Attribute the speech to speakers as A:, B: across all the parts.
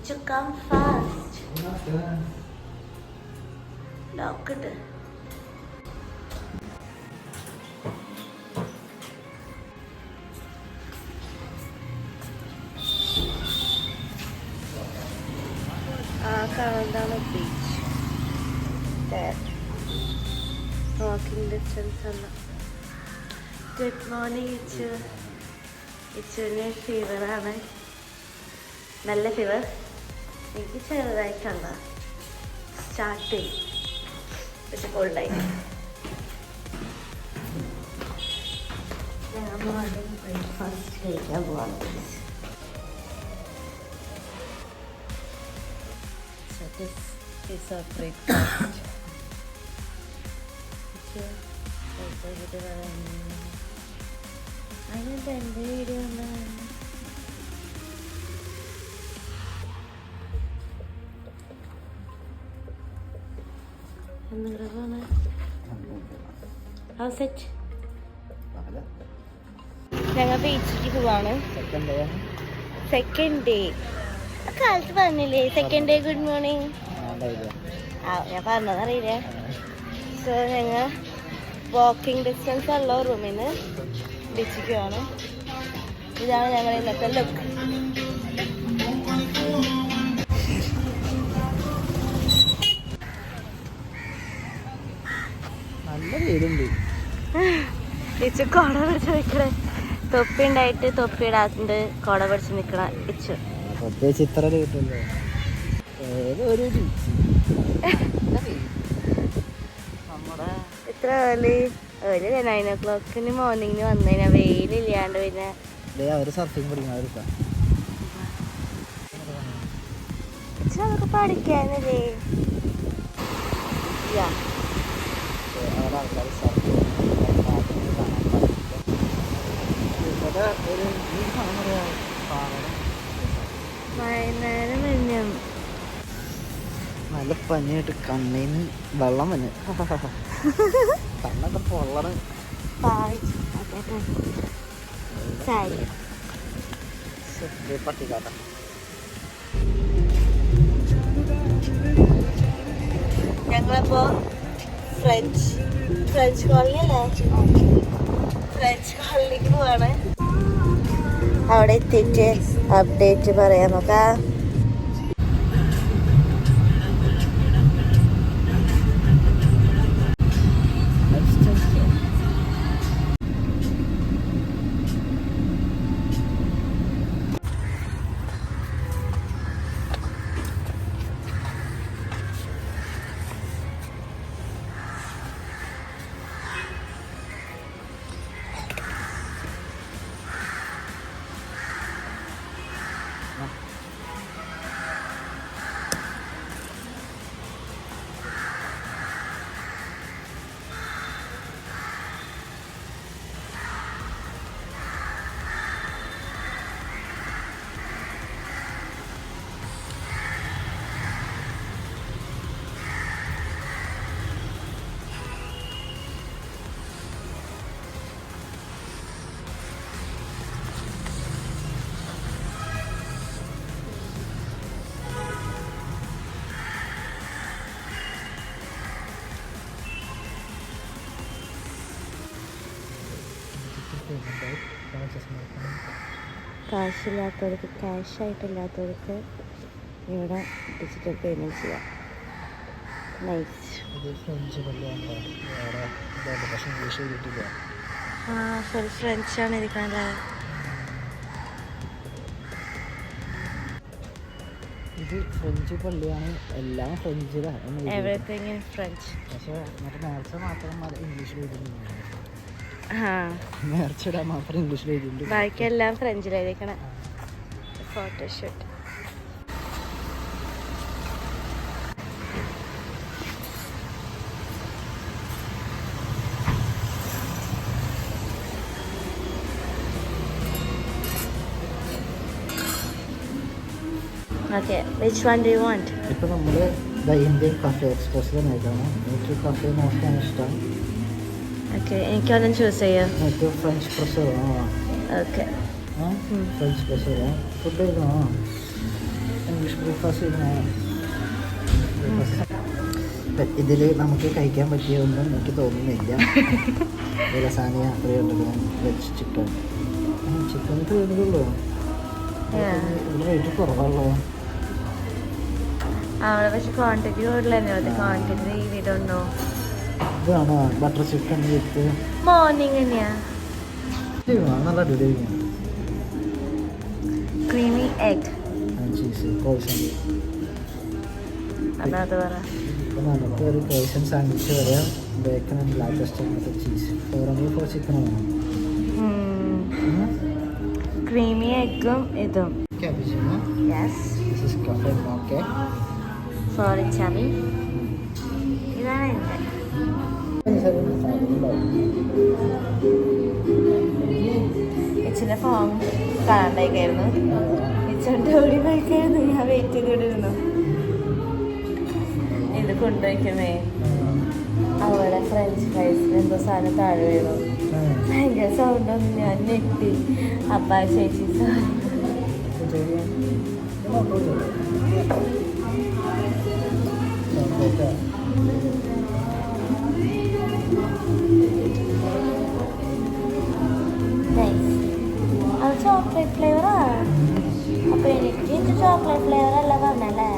A: to come fast. Lock it. കാണുന്നതാണ് beach. Walking distance ആണ്. Good morning Ichu. ഇച്ചുവിന് ഫീവറാണ്, നല്ല ഫീവർ. എനിക്ക് ചെറുതായിട്ടുള്ള സ്റ്റാർട്ട് ചെയ്യും, പക്ഷെ കോൾഡായി. ഞങ്ങൾ മോർണിംഗ് ബ്രേക്ക്ഫാസ്റ്റ് കഴിക്കാൻ പോവാണ്. So this is our breakfast. അതിനകത്ത് എൻ്റെ വീഡിയോ എന്താണ് ഞങ്ങൾ ബീച്ചിലേക്ക് പോവാണ്. സെക്കൻഡ് ഡേ കാലത്ത് പറഞ്ഞില്ലേ, സെക്കൻഡ് ഡേ ഗുഡ് മോർണിംഗ്. ഞാൻ പറഞ്ഞതറിയില്ല. സോ ഞങ്ങൾ വാക്കിംഗ് ഡിസ്റ്റൻസ് ഉള്ള റൂമിൽ നിന്ന് ബീച്ചിലേക്ക് പോവാണ്. ഇതാണ് ഞങ്ങൾ ഇന്നത്തെ ലുക്ക്. ഇച്ചു കൊട പിടിച്ച് നിൽക്കണേ. തൊപ്പി ഉണ്ടായിട്ട് തൊപ്പി ഇടാണ്ട് കൊട പിടിച്ച് നിൽക്കണ ഇച്ചു. ഇത്ര ഏർലി ഒരു 9 o'clock മോർണിംഗിന് വന്നതിനാ, വെയിലില്ലാണ്ട്. പിന്നെ നമുക്ക് പഠിക്കാനല്ലേ. വൈകുന്നേരം കഴിഞ്ഞു
B: നല്ല പനിയായിട്ട് കണ്ണിന് വെള്ളം വന്ന് കണ്ണൊക്കെ പൊള്ളണ്. പട്ടിക്കാട്ട
A: ഞങ്ങളിപ്പോ ഫ്രഞ്ച് കോളനി അല്ലേ, ഫ്രഞ്ച് കോളനിക്ക് പോവാണ്. അവിടെ എത്തിയിട്ട് അപ്ഡേറ്റ് പറയാം നോക്കാം. കാശില്ലാത്തവർക്ക്, ക്യാഷായിട്ടില്ലാത്തവർക്ക് ഇവിടെ ഡിജിറ്റൽ പേയ്മെൻറ്റ് ചെയ്യാം. നൈസ്. ഫുൾ ഫ്രഞ്ചാണ് ഇരിക്കുന്നത്.
B: ഇത് ഫ്രഞ്ച് പള്ളിയാണ്, എല്ലാം ഫ്രഞ്ചിലാണ്,
A: എവറിത്തിങ് ഇൻ ഫ്രഞ്ച്.
B: പക്ഷേ മറ്റേ നേർച്ച മാത്രം ഇംഗ്ലീഷിൽ എഴുതുന്നുണ്ട്. നേർച്ചയിടാൻ മാത്രം ഇംഗ്ലീഷിൽ എഴുതിയിട്ടുണ്ട്.
A: ബാക്കിയെല്ലാം ഫ്രഞ്ചിലായിരിക്കണം. Photoshoot. Okay, which one do you want?
B: ഇപ്പോൾ നമ്മൾ ഇന്ത്യൻ കഫേ എക്സ്പ്രസ്സിൽ നോക്കണം. എനിക്ക് കഫേ നോക്കാൻ ഇഷ്ടം.
A: Okay, എനിക്കൊന്നും ചൂസ് ചെയ്യാം.
B: എനിക്ക് ഫ്രഞ്ച് പ്രസ് വേണം.
A: Okay.
B: ഫ്രഞ്ച് പ്രസ് ഫുഡ് കഴിക്കണോ? ഇംഗ്ലീഷ് ബ്രേക്ക്ഫാസ്റ്റ് ഇതിൽ നമുക്ക് കഴിക്കാൻ പറ്റിയൊന്നും എനിക്ക് തോന്നുന്നില്ല. Lasagna 300 gram veg chicken. Chicken 300 ഉള്ളൂ. ഇവിടെ റേറ്റ് കുറവാണല്ലോ.
A: അവിടെ പക്ഷെ ക്വാണ്ടിറ്റി കൂടുതലല്ലേ. ക്വാണ്ടിറ്റി ഇതുണ്ടോ?
B: ഇതാണോ ബട്ടർ ചിക്കൻ വിത്ത്
A: മോർണിംഗ് തന്നെയാ.
B: നല്ല അടിപൊളിയായിരിക്കും.
A: Creamy egg
B: cheese poison.
A: അത് പറ.
B: നമുക്ക് ഒരു പോയ്സൺ സാൻഡ്വിച്ച് വരാം. Bacon and black test cheese 4 chicken വേണം.
A: ക്രീമി എഗ്ഗും ഇതും.
B: Cappuccino.
A: Yes.
B: This is cafe mocha.
A: For chummy. ഇതാണ് എൻ്റെ. ഇച്ചിൻ്റെ ഫോം കാണാണ്ടായിക്കായിരുന്നു. ഇച്ചോൻ്റെ ഓടി പോയിക്കായിരുന്നു. ഞാൻ വെയിറ്റ് ചെയ്തിരുന്നു. ഇത് കൊണ്ടുപോയിക്കുന്നേ അവിടെ ഫ്രഞ്ച് ഫ്രൈസിന് എന്തോ സാധനം താഴെ വീണു. ഭയങ്കര സൗണ്ടൊന്നും ഞാൻ ഞെട്ടി. അപ്പാ ചേച്ചി അത് ചോക്ലേറ്റ് ഫ്ലേവറാ. അപ്പൊ എനിക്ക് ചോക്ലേറ്റ് ഫ്ലേവർ അല്ല പറഞ്ഞല്ലേ.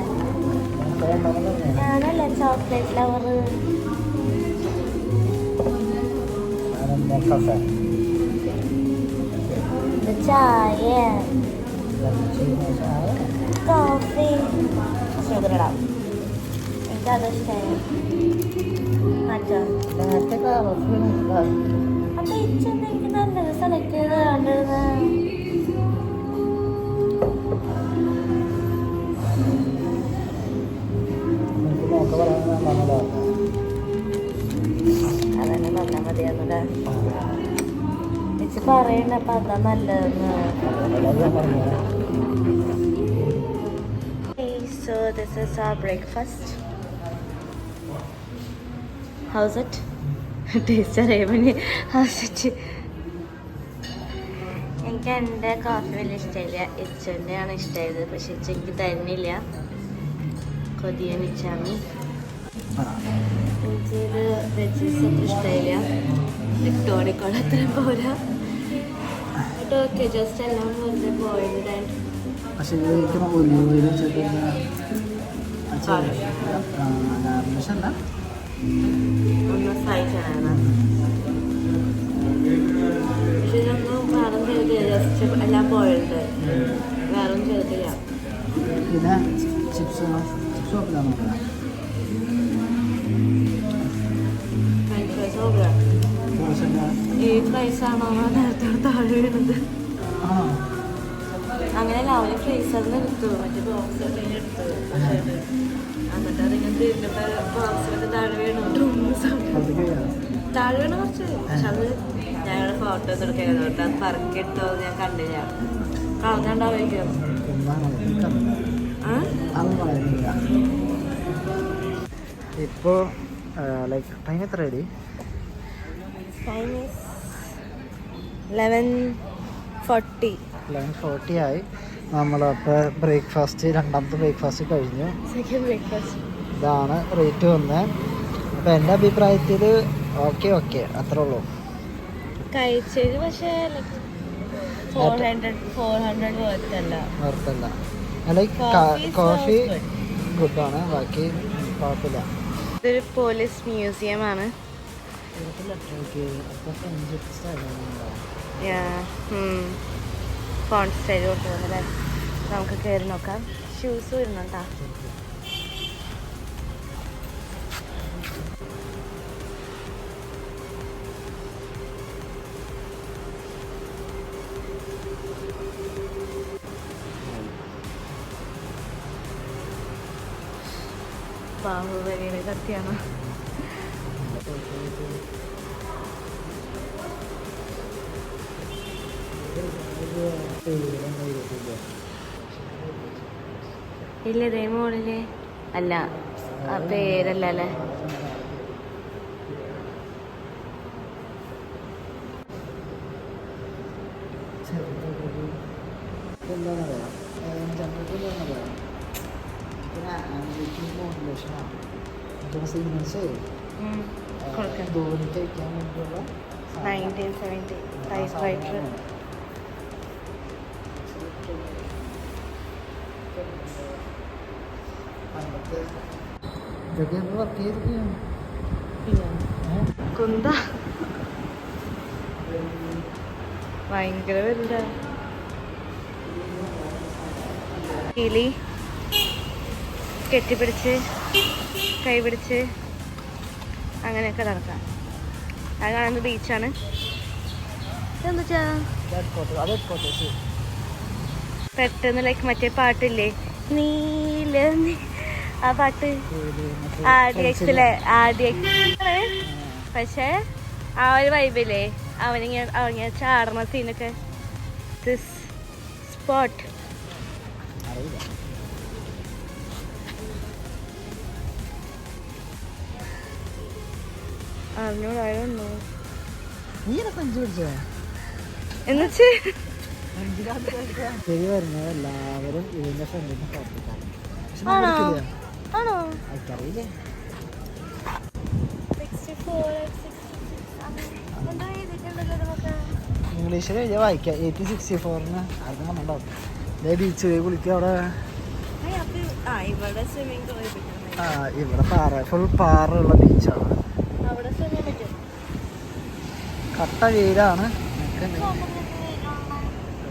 A: ഞാനല്ലേ ചോക്ലേറ്റ് ഫ്ലേവർ. ചായ കോഫി ഷുഗർ ഇടാം. എനിക്കത് ഇഷ്ടമായി. മാറ്റോ അപ്പൊ ഇച്ചെന്താ എനിക്ക് നല്ലത് സെലക്ട് ചെയ്ത് കണ്ടിരുന്നത്. അതന്നെ പറഞ്ഞാൽ മതിയാന്നല്ലേ. ഇച്ച് പറയണ്ട അപ്പൊ അതാ നല്ലതെന്ന്. So this is our breakfast. How's it? Taste അറിയാമോ? How's it? എനിക്ക് എൻ്റെ കോഫി വലിയ ഇഷ്ടമില്ല. ഇച്ചൻ്റെയാണ് ഇഷ്ടമായത്. പക്ഷെ ഇച്ച എനിക്ക് തരുന്നില്ല. കൊതിയ മിച്ചാമി. എനിക്കിത് വെജീസ് അത്ര ഇഷ്ടമില്ല. ഇട്ടോണിക്കോടെ അത്രയും പോരാ. ഓക്കെ ജസ്റ്റ് എല്ലാം വെറുതെ ബോയിൽഡ് ആൻഡ്
B: പക്ഷേ ഇതിലേക്ക് ഒലിവിലും
A: ഒന്ന് ഫ്രൈ ചെയ്യണം. പക്ഷെ ഇതൊന്നും വേറെ ചെയ്തില്ല. ജസ്റ്റ് എല്ലാം ബോയിൽഡ്. വേറെ ഒന്നും ചെയ്തിട്ടില്ല.
B: പിന്നെ ചിപ്സ് നോക്കിലാണ്
A: ഫ്രഞ്ച് ഫ്രൈസ് നോക്കുക. ഈ ഫ്രൈസാണോ നേരത്തെ താഴെ വീണത്? അങ്ങനെ രാവിലെ ഫ്രീസറിൽ നിന്ന് എടുത്തു. മറ്റേ ബോക്സൊക്കെ എടുത്തു. എന്നിട്ട് അതിങ്ങനെ തിരിഞ്ഞപ്പോൾ ബോക്സിലൊക്കെ താഴെ വീണു. താഴെ വീണ് കുറച്ച്. പക്ഷെ അത് ഞങ്ങളുടെ ഫോട്ടോസ് എടുക്കായിരുന്നു. കേട്ടോ അത് പറക്കിട്ടോ ഞാൻ കണ്ടില്ല. കളഞ്ഞുണ്ടാവുമായിരിക്കും.
B: ഇപ്പോൾ ലൈക്ക് ടൈം എത്ര റെഡി?
A: Time is 11:40.
B: 11:40 ആയി. നമ്മളപ്പോൾ ബ്രേക്ക്ഫാസ്റ്റ് രണ്ടാമത്തെ ബ്രേക്ക്ഫാസ്റ്റ് കഴിഞ്ഞു.
A: Second breakfast.
B: ഇതാണ് റേറ്റ് വന്നത്. അപ്പോൾ എൻ്റെ അഭിപ്രായത്തിൽ ഓക്കെ അത്രേ ഉള്ളൂ.
A: കഴിച്ചത് പക്ഷേ 400
B: വറുത്തല്ല. Like coffee ഗുഡാണ്. ബാക്കി കുഴപ്പമില്ല.
A: ഇതൊരു പോലീസ് മ്യൂസിയം ആണ്. ഫോൺ സ്റ്റൈൽ കൊടുത്തതല്ലേ. നമുക്ക് കയറി നോക്കാം. ഷൂസ് വരുന്നുണ്ടോ? ബാഹുബലിയുടെ കത്തിയാണ്. ഇല്ല ഇതേ മോളില് അല്ല. ആ പേരല്ല അല്ലേ.
B: മോഡുലേഷനാണ്. മറ്റേ സിഗ്നൽസ് ധോണിക്ക് അയക്കാൻ വേണ്ടിയുള്ള
A: 1970 ടൈപ്പ്റൈറ്റർ.
B: ഇതൊക്കെ വർക്ക് ചെയ്തിരിക്കുകയാണ്.
A: കുന്ത ഭയങ്കര വലുതാ. കിളി കെട്ടിപ്പിടിച്ച് കൈ പിടിച്ച് അങ്ങനെയൊക്കെ നടക്കാം. അത് കാണുന്നത് ബീച്ചാണ്. എന്താ പെട്ടെന്ന് ലൈക്ക് മറ്റേ പാട്ടില്ലേ നീല ആ പാട്ട് RDX-ലെ RDX പക്ഷെ ആ ഒരു വൈബില്ലേ അവനിങ്ങനെ ചാടണ സീനൊക്കെ. ദിസ് സ്പോട്ട് അറിഞ്ഞോളായിരുന്നു എന്നുവെച്ച്
B: ശരി വരുന്നത് എല്ലാവരും ഇതിന്റെ ഫ്രണ്ടിന് പുറത്തേക്കാണ്.
A: ആണോ ആണോ
B: എനിക്കറിയില്ലേ. ഇംഗ്ലീഷിൽ എഴുതിയാൽ വായിക്കാം. 1864 ആർക്കും കണ്ടുണ്ടാവും. ഇതേ ബീച്ച് കുളിക്കുക അവിടെ. ഇവിടെ പാറ ഫുൾ പാറയുള്ള ബീച്ചാണ്. കട്ട വെയിലാണ്.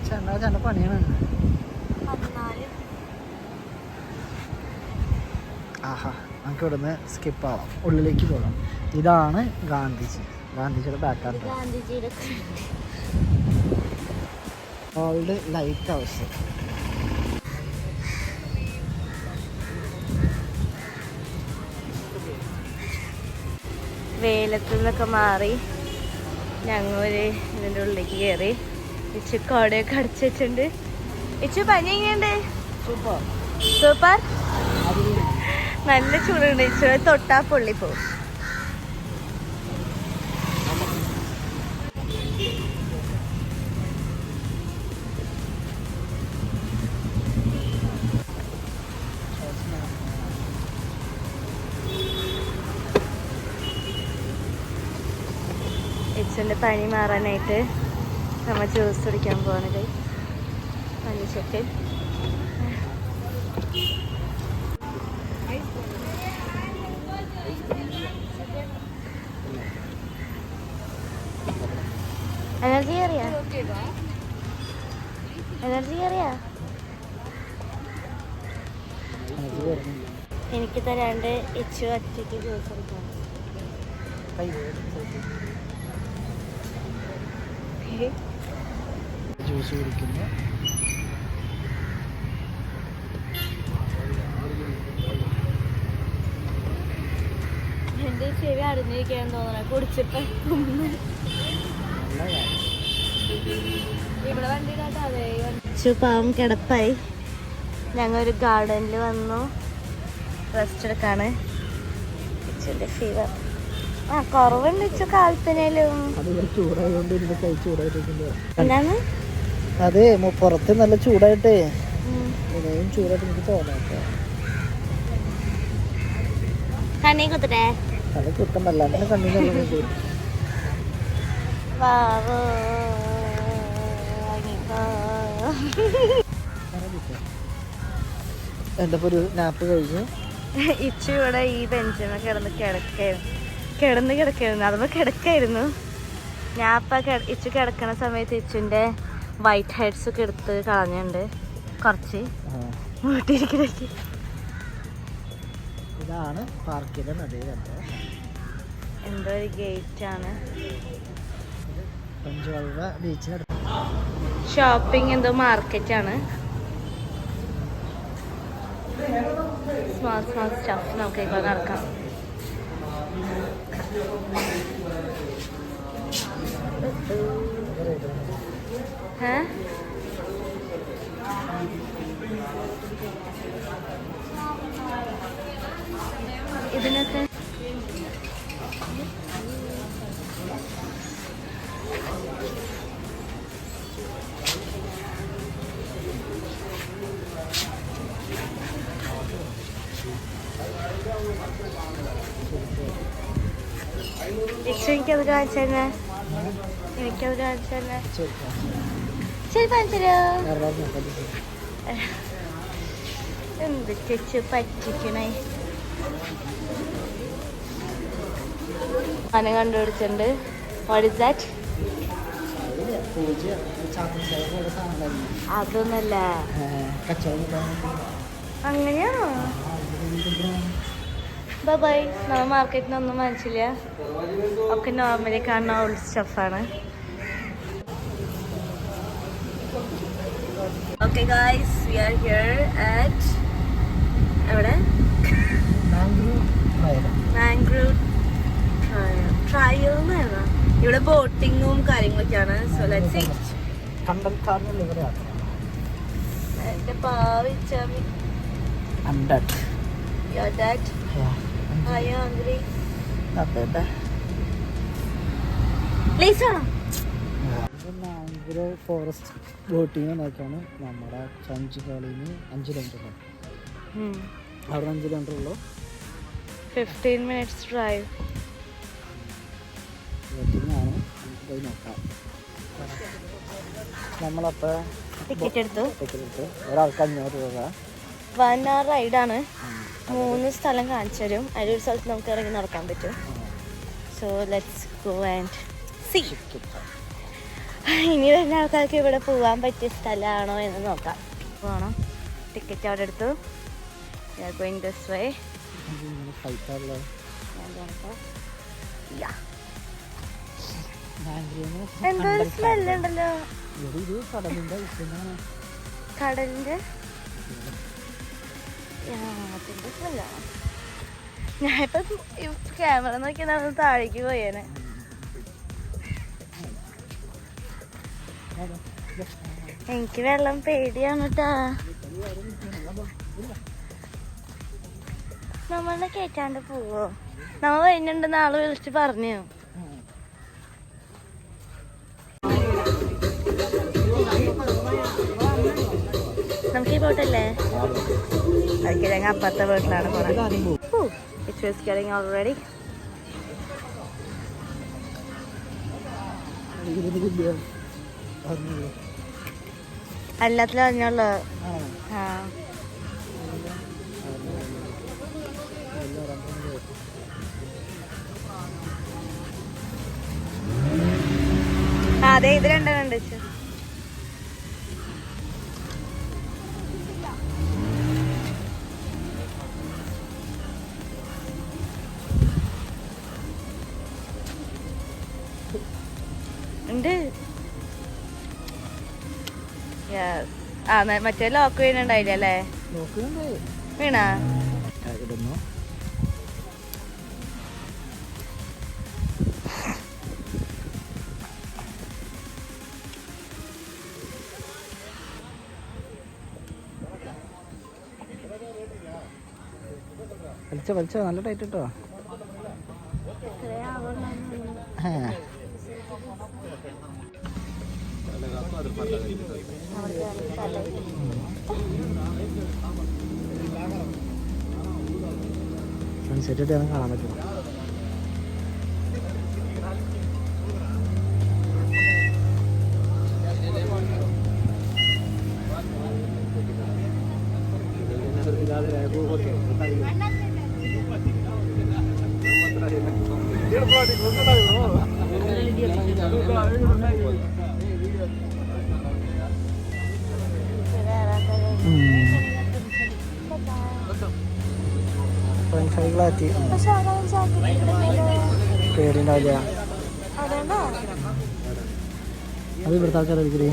B: ചെണ്ട പണിയാണ്. ആഹാ നമുക്ക് ഇവിടുന്ന് സ്കിപ്പ് ആവാം, ഉള്ളിലേക്ക് പോകാം. ഇതാണ് ഗാന്ധിജിയുടെ ബാക്കാണ്. Old lighthouse.
A: വെയിലത്തു നിന്നൊക്കെ മാറി ഞങ്ങളൊരു ഇതിൻ്റെ ഉള്ളിലേക്ക് കയറി. ഇച്ചു കോടയൊക്കെ അടച്ചു വെച്ചിട്ടുണ്ട്. ഇച്ചു പനി എങ്ങനെയുണ്ട്?
B: Super
A: super. നല്ല ചൂടുണ്ട്. ഇച്ചു തൊട്ടാ പൊള്ളിപ്പോ. ഇച്ചുൻ്റെ പനി മാറാനായിട്ട് നമ്മ ജ്യൂസ് കുടിക്കാൻ പോകുന്നത്. മഞ്ഞച്ചൊക്കെ എനർജി കയറിയാ എനിക്ക് തരാണ്ട് ഇച്ചു ഒറ്റയ്ക്ക് ജ്യൂസ് കുടിക്കണം.
B: ജ്യൂസ് കുടിക്കുന്നു.
A: എൻ്റെ ചെവി അടഞ്ഞിരിക്കാൻ തോന്നണ കുടിച്ചിട്ട്. ഇവിടെ വണ്ടി കാട്ടാതെ പാവം കിടപ്പായി. ഞങ്ങൾ ഒരു ഗാർഡനിൽ വന്നു റെസ്റ്റ് എടുക്കാണ്. ഇച്ചിൻ്റെ ഫീവർ കുറവുണ്ട്. ഇച്ചു കാൽപ്പനയിലും എന്താണ്
B: അതെ പുറത്ത് നല്ല ചൂടായിട്ടേ ചൂടായിട്ട് എനിക്ക് തോന്നാത്ത
A: കണ്ണീ കുത്തട്ടെ.
B: അത് കുത്തമല്ല അങ്ങനെ കണ്ണീർ. എൻ്റെ ഒരു നാപ്പ് കഴിഞ്ഞു.
A: ഇച്ചു ഇവിടെ ഈ ബെഞ്ചിമ കിടക്കായിരുന്നു. അതുമ്പോൾ കിടക്കായിരുന്നു. ഞാൻ അപ്പം ഇച്ചു കിടക്കണ സമയത്ത് ഇച്ചുൻ്റെ വൈറ്റ് ഹെഡ്സ് ഒക്കെ എടുത്ത് കളഞ്ഞുണ്ട് കുറച്ച് വീട്ടിരിക്കലേക്ക്.
B: ഇതാണ് പാർക്കിലെ നടുവിൽ
A: എന്തോ ഒരു ഗേറ്റാണ്.
B: ബീച്ചിനടുത്ത്
A: ഷോപ്പിംഗ് എന്തോ മാർക്കറ്റാണ്. സ്മാൾ സ്റ്റഫ് നമുക്ക് ഇപ്പോൾ നടക്കാം. ഇതിനൊക്കെ എനിക്കത് കാണിച്ചു തന്നെ, എനിക്കത് കാണിച്ചു തന്നെ. ശരി കാണിച്ചോ. എന്ത് ചേച്ചി പറ്റിക്കണേ. ആന കണ്ടുപിടിച്ചിട്ടുണ്ട്. What is that? അതൊന്നല്ല. അങ്ങനെയാണോ? ബൈ. നമ്മൾ മാർക്കറ്റിനൊന്നും മനസ്സില്ല, ഒക്കെ നോർമലി കാണുന്ന ഓൾഡ് സ്റ്റഫാണ്. Okay guys, we are here at എവിടെ? മാംഗ്രൂവ് ട്രയൽ എന്നായിരുന്നു. ഇവിടെ ബോട്ടിങ്ങും കാര്യങ്ങളൊക്കെയാണ്. So let's see. എന്റെ പാവിച്ചാമി. Your dad? Are you hungry? അതെ. പ്ലീസ് ആണോ?
B: മാംഗ്രൂവ് ഫോറസ്റ്റ് ബോട്ടിങ് നോക്കിയാണ് നമ്മുടെ ചഞ്ചിക്കാളിൽ 5 കിലോമീറ്റർ. അവിടെ 5 കിലോമീറ്റർ ഉള്ളൂ.
A: 15 minutes drive.
B: ബോട്ടിങ് ആണ്. പോയി നോക്കാം. നമ്മളപ്പോൾ
A: ടിക്കറ്റ് എടുത്തു.
B: ഒരാൾക്ക് 500 രൂപ.
A: 1 hour റൈഡാണ്. 3 സ്ഥലം കാണിച്ചു തരും. അതിലൊരു സ്ഥലത്ത് നമുക്ക് ഇറങ്ങി നടക്കാൻ പറ്റും. So let's go and see. ഇനി വരുന്ന ആൾക്കാർക്ക് ഇവിടെ പോകാൻ പറ്റിയ സ്ഥലമാണോ എന്ന് നോക്കാം. പോകണം. ടിക്കറ്റ് അവിടെ എടുത്തു. Going this way. എന്തോ ഒരു സ്മെല്ലുണ്ടല്ലോ. കടലിന്റെ അതിന്റെ സ്മെല്ലാണ്. ഞാനിപ്പോ ക്യാമറ നോക്കി നമ്മൾ താഴേക്ക് പോയേനെ. എനിക്ക് വെള്ളം പേടിയാണ് കേട്ടാ. നമ്മളെ കേറ്റാണ്ട് പോവോ? നമ്മ വരുന്നുണ്ടെന്ന് ആള് വിളിച്ച് പറഞ്ഞു. നമുക്ക് ഈ ബോട്ടല്ലേ? ഓക്കെ, ഞങ്ങൾ അപ്പുറത്തെ വീട്ടിലാണ് പോണത്. It was getting already. എല്ലാത്തിലും അറിഞ്ഞുള്ളൂ. അതെ, ഇത് രണ്ടെണ്ണം ഉണ്ട്. ഉണ്ട്. മറ്റേ ലോക്ക് വീണുണ്ടായില്ല അല്ലേ? വീണാ?
B: വലിച്ചോ നല്ല ടൈറ്റ് ഇട്ടോ. സൺസെറ്റ് ഇട്ടാണ് കാണാൻ പറ്റും. സൈക്കിളാറ്റി പേടിണ്ടാവില്ല. അത് ഇവിടുത്തെ ആൾക്കാർ എടുക്കേ.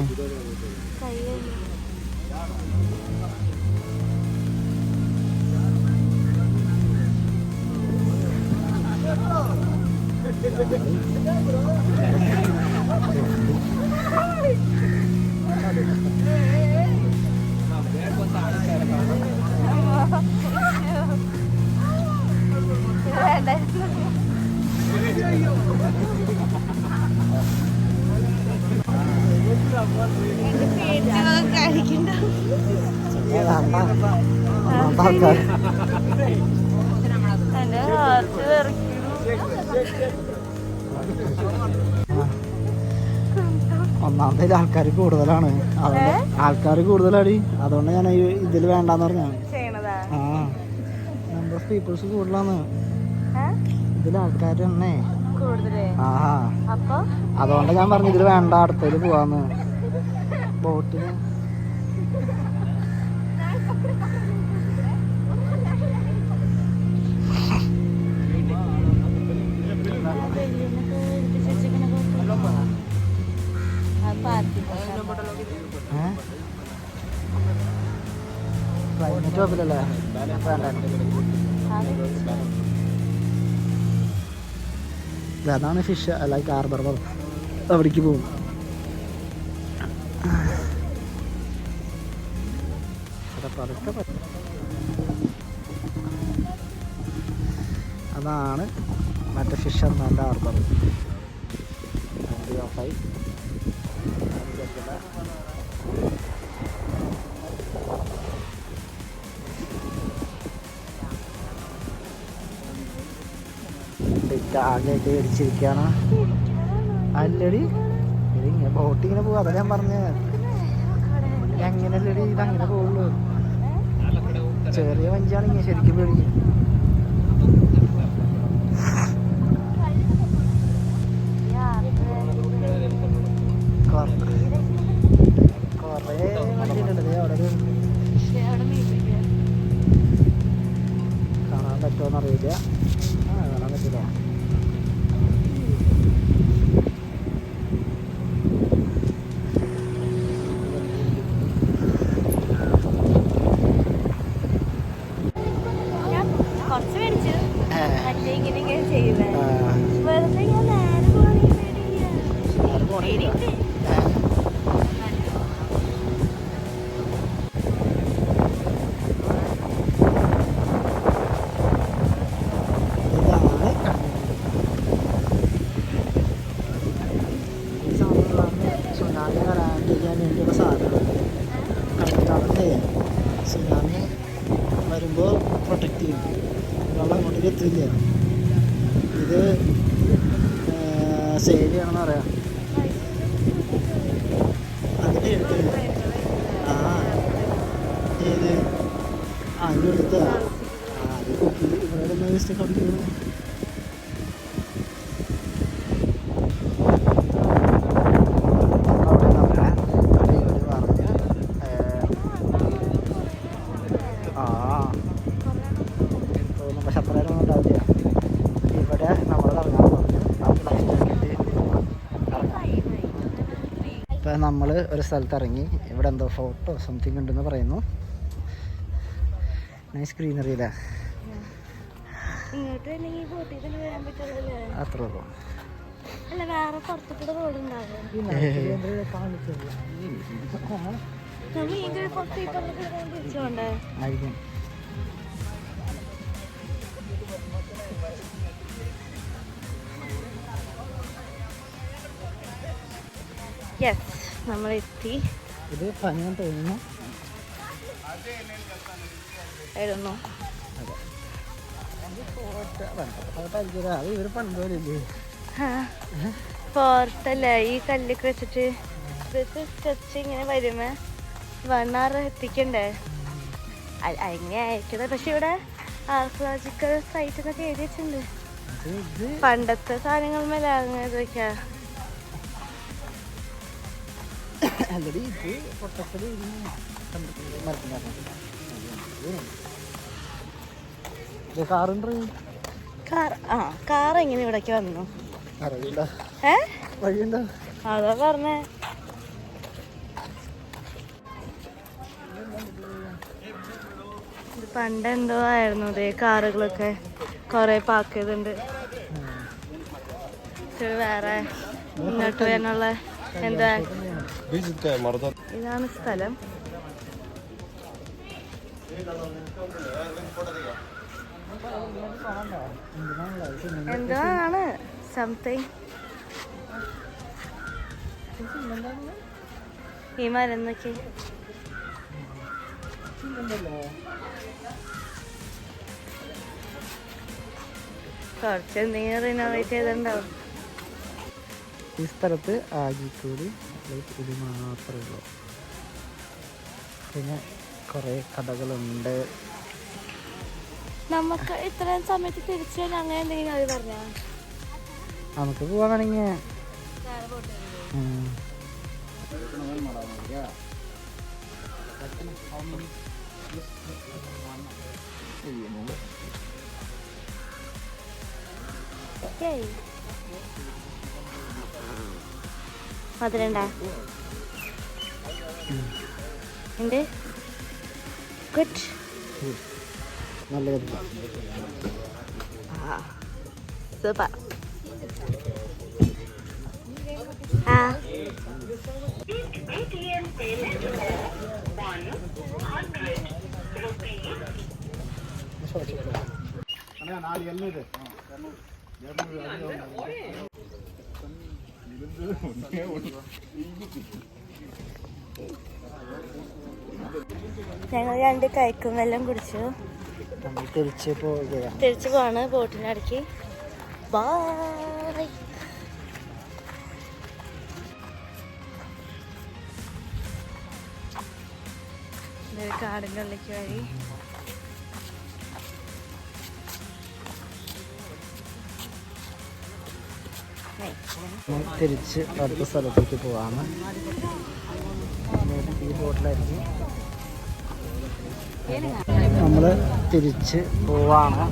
B: ഒന്നാമത്തെ ആൾക്കാർ കൂടുതലാണ്, അതുകൊണ്ട് ആൾക്കാർ കൂടുതലാണ്. അതുകൊണ്ട് ഞാൻ ഇതിൽ വേണ്ടാന്ന് പറഞ്ഞു. ആ, നമ്പർ ഓഫ് പീപ്പിൾസ് കൂടുതലാണ് ഇതിൽ ആൾക്കാർ തന്നെ. ആ, അതുകൊണ്ട് ഞാൻ പറഞ്ഞു ഇതിൽ വേണ്ട, അടുത്തതിൽ പോവാന്ന്. ബോട്ടിന് ക്ലൈമറ്റ് കുഴപ്പമില്ലല്ലേ? അതാണ് ഫിഷ് ലൈക്ക് ഹാർബർ. അവിടേക്ക് പോകും. അതാണ് മറ്റേ ഫിഷർമാൻ്റെ ഹാർബർ. ആകെയായിട്ട് മേടിച്ചിരിക്കുകയാണ്. അല്ലടി ഇങ്ങനെ ബോട്ട് ഇങ്ങനെ പോകും. അതല്ല ഞാൻ പറഞ്ഞത്. എങ്ങനെയല്ലടി ഇതങ്ങനെ പോകുള്ളൂ. ചെറിയ വഞ്ചിയാണെങ്കിൽ ശരിക്കും പേടിക്കും. കുറേ വണ്ടിയുണ്ടല്ലേ അവിടെ. കാണാൻ പറ്റുമോന്ന് അറിയില്ല. കാണാൻ പറ്റില്ല. സുനാമി വരുമ്പോൾ പ്രൊട്ടക്റ്റ് ചെയ്യും. വെള്ളം അങ്ങോട്ടേക്ക് എത്തില്ല. ഇത് സേവ് ചെയ്യണമെന്ന് പറയാം. അതിൻ്റെ എടുക്കില്ല. ആ ഏത് അതിൻ്റെ എടുത്ത അത് കുക്കി ഇവിടെ വേസ്റ്റൊക്കെ അടിക്കുന്നു. ഇപ്പം നമ്മൾ ഒരു സ്ഥലത്ത് ഇറങ്ങി. ഇവിടെ എന്തോ ഫോട്ടോ സംതിങ് ഉണ്ടെന്ന് പറയുന്നു. നൈസ് ഗ്രീനറി അല്ലേ? അത്ര ഉള്ളൂ. ആയിരിക്കും.
A: യെസ്, നമ്മളെത്തി.
B: ഇത് പനിയാൻ തോന്നുന്നു. ഇവര് പണ്ടോലില്ലേ
A: ഫോർട്ടല്ലേ ഈ കല്ലൊക്കെ വെച്ചിട്ട് സ്റ്റെച്ച് ഇങ്ങനെ വരുമ്പോ 1 hour എത്തിക്കണ്ടേ? അങ്ങനെ അയക്കണത്. പക്ഷെ ഇവിടെ ആർക്കിയോളജിക്കൽ സൈറ്റ് എന്നൊക്കെ എഴുതി വെച്ചിട്ടുണ്ട്. പണ്ടത്തെ സാധനങ്ങൾ മേലെ അങ്ങനെ ഇതൊക്കെയാ. കാർ എങ്ങനെ ഇവിടേക്ക് വന്നു? അതാ പറഞ്ഞേ. പണ്ടെന്തോ ആയിരുന്നു ഇതേ കാറുകളൊക്കെ കൊറേ പാർക്ക് ചെയ്തിട്ടുണ്ട്. വേറെ മുന്നോട്ട് വരാനുള്ള എന്താ ഇതാണ് സ്ഥലം. എന്തോ ആണ് സംതിങ്. ഈ മരുന്നൊക്കെ കുറച്ച് എന്തെങ്കിലും റിനോവേറ്റ് ചെയ്തിട്ടുണ്ടാവും.
B: ഈ സ്ഥലത്ത് ആകിക്കൂടി ഇത് മാത്രമേ ഉള്ളൂ. പിന്നെ കുറേ കടകളുണ്ട്.
A: നമുക്ക് ഇത്രയും സമയത്ത് തിരിച്ചു അങ്ങനെ എന്തെങ്കിലും അത് പറഞ്ഞാ
B: നമുക്ക് പോവാണെങ്കിൽ
A: മധുരണ്ടാ ഉണ്ട്. ഗുഡ്.
B: നല്ല
A: സൂപ്പർ. ആ ഞങ്ങൾ 2 കൈക്കും വെള്ളം കുടിച്ചു. തിരിച്ചു പോവാണ് ബോട്ടിനടുക്കി. ബൈ. കാടിൻ്റെ ഉള്ളിലേക്ക് വഴി.
B: തിരിച്ച് അടുത്ത സ്ഥലത്തേക്ക് പോവാണ്. ഈ ബോട്ടിലായിരിക്കും നമ്മൾ തിരിച്ച് പോവാണ്.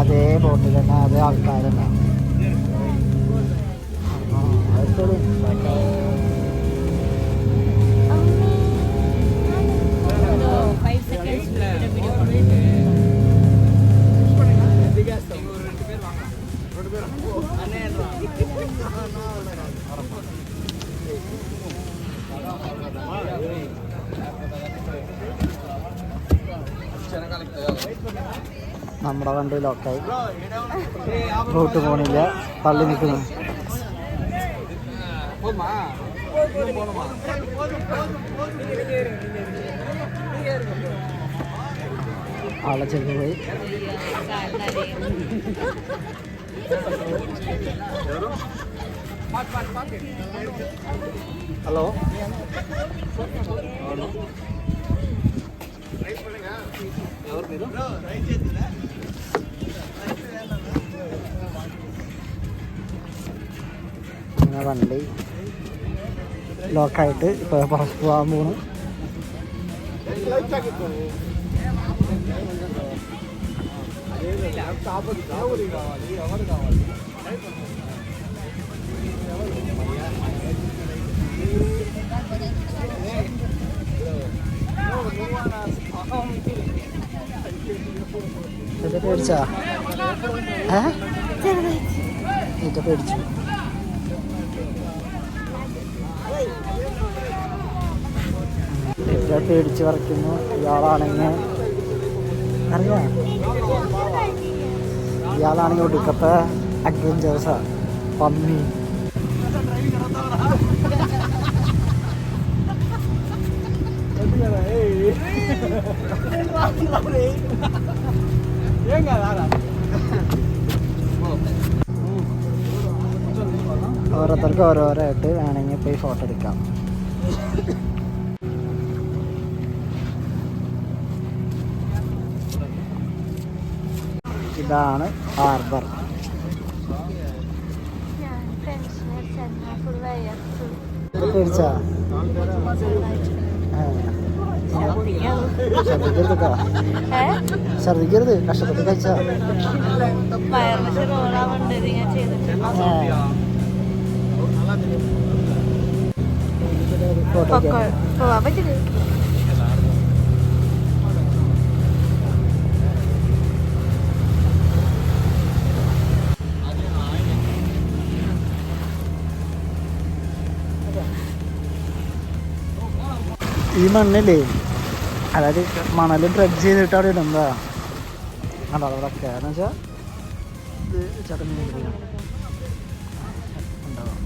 B: അതേ ബോട്ടിൽ തന്നെ അതേ ആൾക്കാർ തന്നെ. നമ്മുടെ വണ്ടി ലോക്കായി, ബോട്ട് പോണില്ല, തള്ളി നിൽക്കുന്നു. ആളെ ചെന്ന് പോയി. ഹലോ, അങ്ങനെ വണ്ടി ലോക്കായിട്ട് ഇപ്പോൾ പുറത്ത് പോകാൻ പോണു. ഇതൊക്കെ പേടിച്ചാ? ഇതൊക്കെ പേടിച്ചു. ഇതൊക്കെ പേടിച്ച് പറിക്കുന്നു. ഇയാളാണെങ്കിൽ അറിയാം, ഇയാളാണെങ്കിൽ ഒടുക്കത്തെ അഡ്വഞ്ചേഴ്സാ. പന്നി ഓരോരുത്തർക്ക് ഓരോരായിട്ട് വേണമെങ്കിൽ പോയി ഫോട്ടോ എടുക്കാം. ഇതാണ് ഹാർബർ. പേടിച്ചാ? ഛർദിക്കരുത്, ഛർദിക്കരുത്, കഷ്ടപ്പെട്ട് കഴിച്ചാ. ഈ മണ്ണില്ലേ, അതായത് മണൽ ഡ്രഗ് ചെയ്തിട്ട് അവിടെ ഇടുന്നതാ. അല്ല അവിടെ എന്ന് വെച്ചാൽ ഇത് ചടങ്ങ് ഉണ്ടാവും.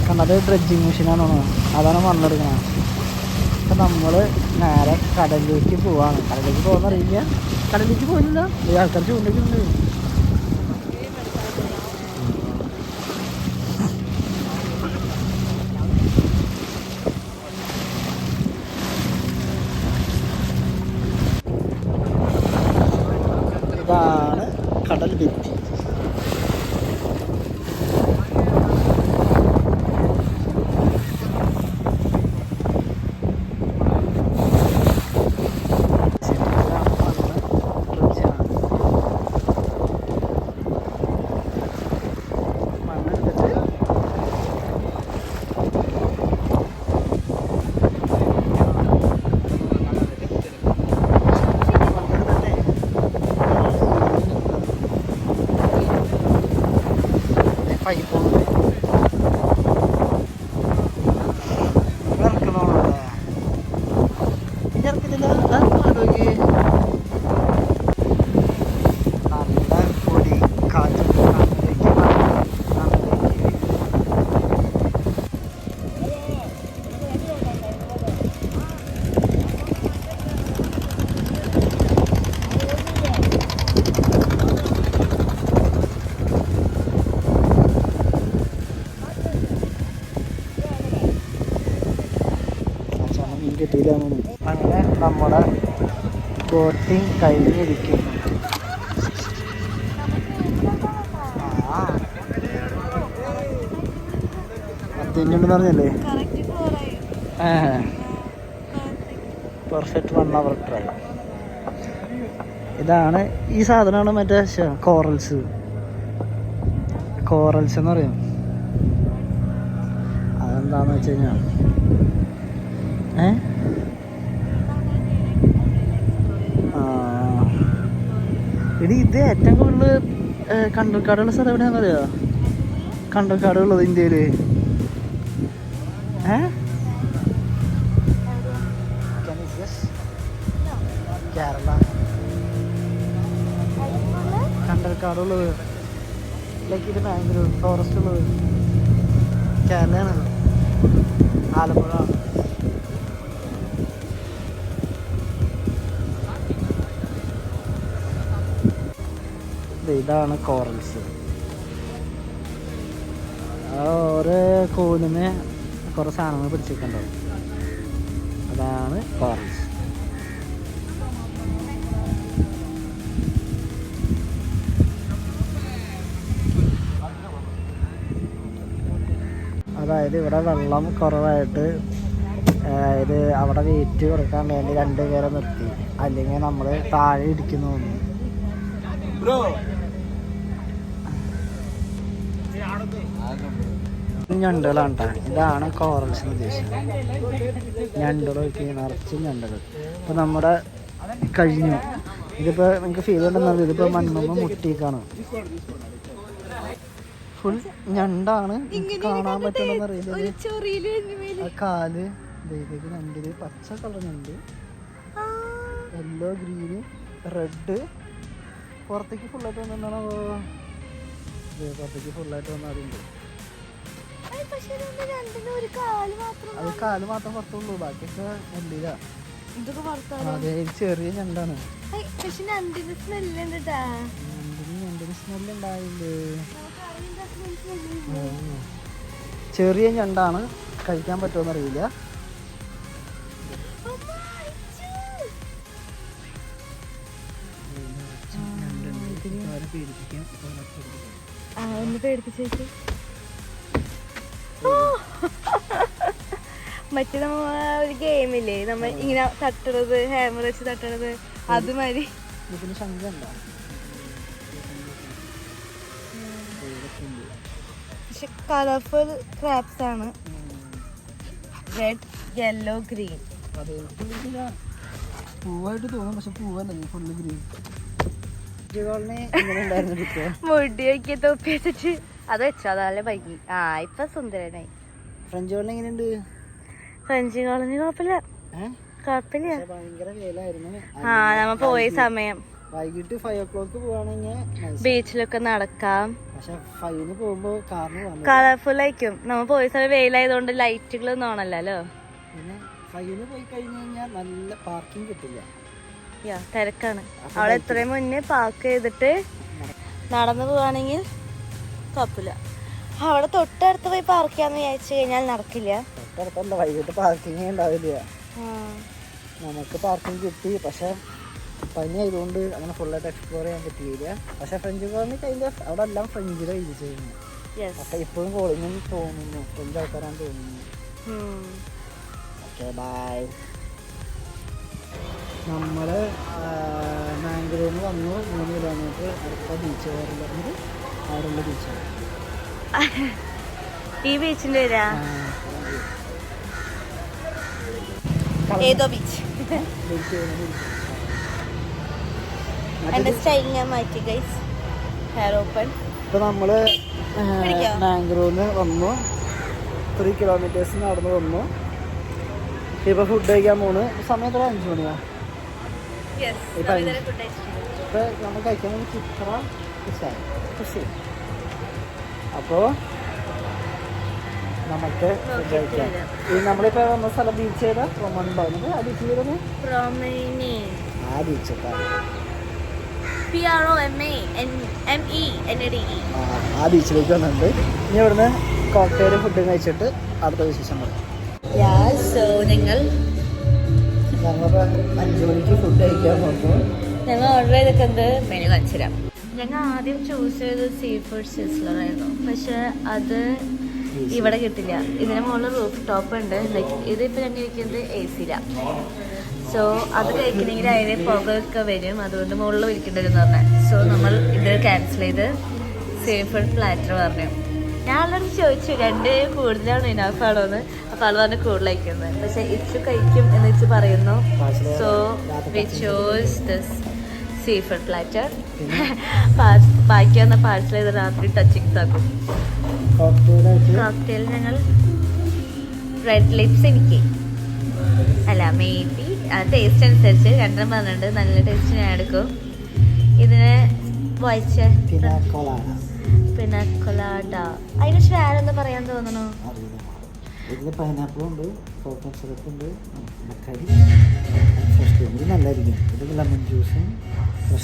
B: കണ്ട കാണുന്നത് ഡ്രഡ്ജിങ് മെഷീനാണ്, അതാണ് മണ്ണെടുക്കുന്നത്. അപ്പം നമ്മൾ നേരെ കടലിലേക്ക് പോവാണ്. കടലിലേക്ക് പോകുന്നറിയില്ല, കടലിലേക്ക് പോകുന്നില്ല, ഈ ആൾക്കാർ ചൂണ്ടിക്കുന്നുണ്ട്. ഇതാണ് കടൽ ഭിത്തി. അങ്ങനെ നമ്മുടെ ബോട്ടിങ് കഴിഞ്ഞിരിക്കും. പത്തിനുണ്ടെന്ന് പറഞ്ഞല്ലേ, പെർഫെക്റ്റ് 1 hour ഡ്രൈവ്. ഇതാണ് ഈ സാധനമാണ് മറ്റേ കോറൽസ് എന്ന് പറയും. അതെന്താന്ന് വെച്ച് കഴിഞ്ഞാൽ ഇനി ഇത് ഏറ്റവും കൂടുതൽ കണ്ടൽക്കാടുള്ള സ്ഥലം എവിടെയാണെന്ന് അറിയാമോ? കണ്ടൽക്കാടുള്ളത് ഇന്ത്യയില് കേരള. കണ്ടൽക്കാടുള്ളത് ലൈക്ക് ഇത് ബാംഗ്ലൂർ ഫോറസ്റ്റ് ഉള്ളത് കേരളയാണ്, ആലപ്പുഴ. ഇതാണ് കോറൽസ്. ഓരോ കോലിന് കുറേ സാധനങ്ങൾ പിടിച്ചിട്ടുണ്ടാവും, അതാണ് കോറൽസ്. അതായത് ഇവിടെ വെള്ളം കുറവായിട്ട് ഇത് അവിടെ വെയിറ്റ് കൊടുക്കാൻ വേണ്ടി 2 പേരെ നിർത്തി, അല്ലെങ്കിൽ നമ്മൾ താഴെ ഇരിക്കുന്നു. ഞണ്ടുകളാണ് കേട്ടോ. ഇതാണ് കോറൽസ് എന്ന് ഉദ്ദേശിച്ചത്. ഞണ്ടുകളൊക്കെ നിറച്ച് ഞണ്ടുകൾ. ഇപ്പം നമ്മുടെ കഴിഞ്ഞു. ഇതിപ്പോൾ നിങ്ങൾക്ക് ഫീൽ ചെയ്യണമെന്നത് ഇതിപ്പോൾ മണ്ണുമ്പോൾ മുട്ടിക്കാണ്. ഫുൾ ഞണ്ടാണ്, കാണാൻ പറ്റുമെന്ന് അറിയില്ല. ആ കാല് ദൈവക്ക് ഞണ്ടില് പച്ച കളർ ഞണ്ട്, യെല്ലോ, ഗ്രീന്, റെഡ്. പുറത്തേക്ക് ഫുള്ളായിട്ട് വന്നിട്ടാണോ? പുറത്തേക്ക് ഫുള്ളായിട്ട് വന്ന അറിയുണ്ട്. അത് കാല് മാത്രം പുറത്തുള്ളൂ, ബാക്കിയൊക്കെ നെല്ലില. അതെ, ചെറിയ ഞണ്ടാണ്. ഞണ്ടിന് സ്മെല്ല് ഉണ്ടായില്ലേ? ചെറിയ ഞണ്ടാണ്, കഴിക്കാൻ പറ്റുമെന്ന് അറിയില്ല.
A: മറ്റേ നമ്മ ഒരു ഗെയിമില്ലേ, നമ്മൾ ഇങ്ങനെ തട്ടണത്, ഹാമർ വെച്ച് തട്ടണത്, അതുമാതിരി. പക്ഷെ കളർഫുൾ ക്രാബ്സ് ആണ്. Red, yellow, green.
B: പൂവായിട്ട് തോന്നും, പക്ഷെ പൂവല്ല, ഫുള്ള് ഗ്രീൻ.
A: മുടി വയ്ക്കിയ തൊപ്പി വെച്ചിട്ട് അത് വെച്ചോ, അതല്ലേ ഭംഗി. ഇപ്പൊ സുന്ദരനായി.
B: ഫ്രഞ്ച് കോളനി എങ്ങനെയുണ്ട്?
A: ഫ്രഞ്ച് കോളനി കുഴപ്പമില്ല.
B: ഭയങ്കര വെയിലായിരുന്നു.
A: നമ്മ പോയ സമയം
B: വൈകിട്ട് 5 o'clock പോവാണെങ്കിൽ
A: ബീച്ചിലൊക്കെ നടക്കാം.
B: പക്ഷെ 5 പോകുമ്പോ കാറിന്
A: കളർഫുൾ ആയിരിക്കും. നമ്മൾ പോയ സ്ഥലം വെയിലായതുകൊണ്ട് ലൈറ്റുകൾ നോണല്ലോ.
B: പിന്നെ 5 പോയി കഴിഞ്ഞു കഴിഞ്ഞാൽ നല്ല പാർക്കിംഗ് കിട്ടില്ല,
A: തിരക്കാണ്. അവിടെ എത്രയും മുന്നേ പാർക്ക് ചെയ്തിട്ട് നടന്നു പോവാണെങ്കിൽ കുഴപ്പമില്ല. അവിടെ തൊട്ടടുത്ത് പോയി പാർക്ക് ചെയ്യാന്ന് വിചാരിച്ചു കഴിഞ്ഞാൽ നടക്കില്ല.
B: തൊട്ടടുത്തല്ല, വൈകിട്ട് പാർക്കിംഗ് ഉണ്ടാവില്ല. നമുക്ക് പാർക്കിംഗ് കിട്ടി, പക്ഷെ പനി ആയതുകൊണ്ട് അങ്ങനെ ഫുള്ളായിട്ട് എക്സ്പ്ലോർ ചെയ്യാൻ പറ്റിയില്ല. പക്ഷെ ഫ്രഞ്ച് കോളനി കഴിഞ്ഞ അവിടെ എല്ലാം ഫ്രഞ്ചിലെ യൂസ് ചെയ്യുന്നു. അപ്പൊ ഇപ്പോഴും കോളിങ്ങും തോന്നുന്നു ഫ്രഞ്ച് ആൾക്കാരാണ് തോന്നുന്നു. Okay bye. നമ്മള് മാംഗ്ലൂരിൽ വന്നു 3 കിലോമീറ്റർ അടുത്ത ബീച്ച് അവിടെയുള്ള ബീച്ചാണ്.
A: ഈ ബീച്ചിന്റെ ഏതോ ബീച്ച്. എന്റെ സ്റ്റൈൽ ഞാൻ മാറ്റി ഗൈസ്. Hair open.
B: ഇപ്പൊ നമ്മള് മാംഗ്ലൂരിൽ വന്നു, 3 കിലോമീറ്റേഴ്സ് നടന്നു വന്നു. ഇപ്പൊ ഫുഡ് കഴിക്കാൻ പോണ്. സമയം 5 മണിയാ. ഇപ്പൊ നമ്മൾ കഴിക്കാൻ ചിത്ര ഫിഷ്. അപ്പോ നമുക്ക് കഴിക്കാം. നമ്മളിപ്പോ വന്ന സ്ഥലം ബീച്ച് ചെയ്ത പ്രൊമോണുണ്ടാവുന്നത് ആ ബീച്ച് ചെയ്തത് ആ ബീച്ച് ആ ബീച്ചിലേക്ക് വന്നിട്ടുണ്ട്. ഇനി ഇവിടുന്ന് കോക്ടെയിൽ ഫുഡ് കഴിച്ചിട്ട് അടുത്ത വിശേഷം പറയാം. ഞങ്ങളിപ്പോ 5 മണിക്ക് ഫുഡ് കഴിക്കാൻ പോകുന്നു.
A: ഞങ്ങൾ ഓർഡർ ചെയ്തിട്ടുണ്ട്. മെനു കാണിച്ചു തരാം. ഞങ്ങൾ ആദ്യം ചൂസ് ചെയ്തത് സീ ഫുഡ് സിസ്ലർ ആയിരുന്നു, പക്ഷെ അത് ഇവിടെ കിട്ടില്ല. ഇതിന് മുകളിൽ റൂഫ് ടോപ്പ് ഉണ്ട്. ലൈക്ക് ഇതിപ്പോൾ ഞങ്ങൾ ഇരിക്കുന്നത് AC-ല. സോ അത് കഴിക്കണമെങ്കിൽ അതിന് പുകയൊക്കെ വരും, അതുകൊണ്ട് മുകളിൽ ഇരിക്കേണ്ടി വരും എന്ന് പറഞ്ഞാൽ. സോ നമ്മൾ ഇത് ക്യാൻസൽ ചെയ്ത് സീ ഫുഡ് പ്ലാറ്റർ പറഞ്ഞു. ഞാൻ ആളോട് ചോദിച്ചു 2 കൂടുതലാണോ ഇനാഫാണോ എന്ന്. അപ്പോൾ ആൾ പറഞ്ഞ് കൂടുതലായിരിക്കുന്നത്, പക്ഷെ ഇച്ചു കഴിക്കും എന്ന് വെച്ച് പറയുന്നു. So we chose this sea food platter. ബാക്കി വന്ന പാഴ്സൽ ചെയ്ത് രാത്രി ടച്ചിങ് ആക്കും. കോക്ടെയിൽ ഞങ്ങൾ റെഡ് ലിപ്സ് എനിക്ക് അല്ല മേ ബി ടേസ്റ്റ് അനുസരിച്ച് 2 പറഞ്ഞിട്ടുണ്ട്. നല്ല ടേസ്റ്റ് ഞാൻ എടുക്കും. ഇതിന് വായിച്ച പിനാക്കൊലാഡ. അതിന് വേറെന്താ പറയാൻ തോന്നണോ?
B: ഇതിൽ പൈനാപ്പിൾ ഉണ്ട്, കോക്കനട്ട് സിറപ്പ് ഉണ്ട്, നല്ലായിരിക്കും. ഇത് ലെമൺ ജ്യൂസും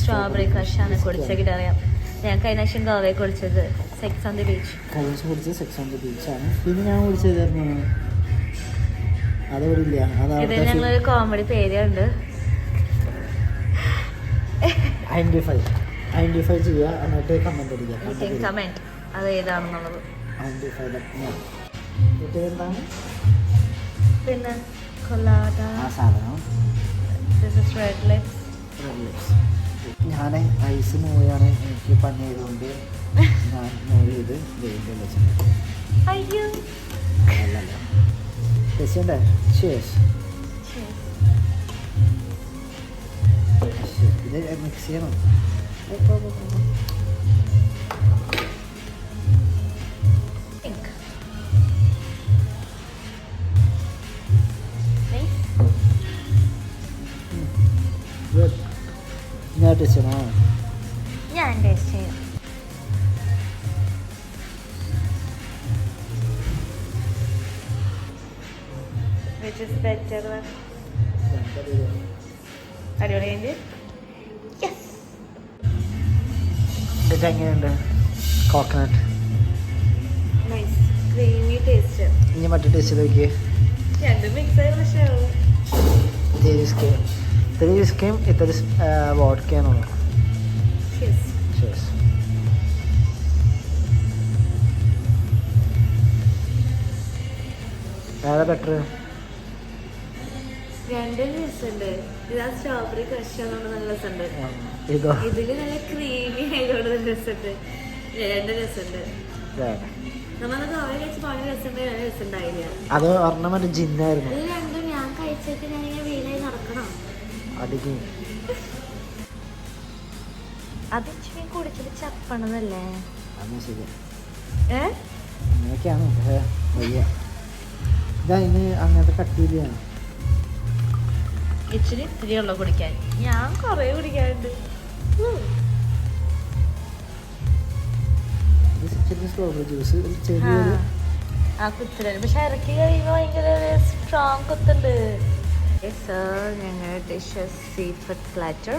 A: സ്ട്രോബെറി ക്രഷാണ് കുടിച്ചെങ്കിൽ അറിയാം. ഞാൻ കഴിഞ്ഞ പ്രാവശ്യം ഗോവയിൽ കുടിച്ചത് സെക്സ് ഓൺ ദി ബീച്ച്.
B: കഴിഞ്ഞ പ്രാവശ്യം കുടിച്ചത് സെക്സ് ഓൺ ദി ബീച്ചാണ്. പിന്നെ ഞാൻ കുടിച്ചതായിരുന്നു അതവിടെ ഇല്ല.
A: ഇത് ഞങ്ങളൊരു കോമഡി പേരുണ്ട്.
B: ഐഡന്റിഫൈ ചെയ്യുക, എന്നിട്ട് കമന്റ് അടിക്കുക.
A: കമന്റ് അത് ഏതാണെന്നുള്ളത്.
B: എന്താണ്
A: പിന്നെ കൊലാഡ
B: ആ സാധനം.
A: Red lips.
B: ഞാൻ ഐസ് മൂവിയാണ് എനിക്ക് പണി ചെയ്തുകൊണ്ട് ഞാൻ മൂവ് ചെയ്ത് വെയിൻ്റെ വെച്ചിട്ടുണ്ട്.
A: അയ്യോ
B: അല്ലല്ല രസമുണ്ടേ. ഇത് മിക്സ് ചെയ്യണം. ഞാൻ ടേസ്റ്റ് ചെയ്യണോ?
A: ഞാൻ ടേസ്റ്റ് ചെയ്യാം. Which is better one? അടിപൊളിയുണ്ട്. യെസ്.
B: ഇത് എങ്ങനെയുണ്ട്? Coconut
A: nice creamy taste.
B: ഇനി മറ്റേ ടേസ്റ്റ് നോക്കിയേ.
A: രണ്ടും മിക്സ് ആയ പ്രശ്നമാവും.
B: ഇത്തിരി വിസ്കയും ഇത്തിരി വോഡ്ക്കയാണുള്ളത്. ഏതാ ബെറ്റർ?
A: രണ്ടും രസമുണ്ട്. ഇതാ സ്ട്രോബെറി ക്രഷ് ആയതുകൊണ്ട് നല്ല രസമുണ്ട്.
B: ഇതോ
A: ഇതില് നല്ല ക്രീമി ആയതുകൊണ്ട് നല്ല രസമുണ്ട്. രണ്ടും രസമുണ്ട്. നമ്മളത് ഗോവയിൽ വെച്ച് വളരെ രസമുണ്ട്. നല്ല രസമുണ്ടായില്ല.
B: അത് ഒരെണ്ണം ജിന്നായിരുന്നു.
A: ഇത് രണ്ടും ഞാൻ കഴിച്ചിട്ട് ഞാൻ ഇങ്ങനെ വീലായി നടക്കണം. അത് ഇച്ചിരി കുടിച്ചിട്ട് ചപ്പണതല്ലേ?
B: അങ്ങനെയൊക്കെയാണ് വയ്യ. ഇതതിന് അങ്ങനത്തെ കട്ടിയിലാണ്.
A: ഇച്ചിരി ഇത്തിരി ഉള്ള കുടിക്കാൻ. ഞാൻ കൊറേ കുടിക്കാറുണ്ട്.
B: സ്ട്രോബെറി ജ്യൂസ് ചെറിയൊരു
A: ആ കുത്തലാണ്, പക്ഷെ ഇറക്കി കഴിയുമ്പോൾ ഭയങ്കര സ്ട്രോങ് കുത്തുണ്ട്. ഞങ്ങൾ ഡിഷസ് സീ ഫുഡ് പ്ലാറ്റർ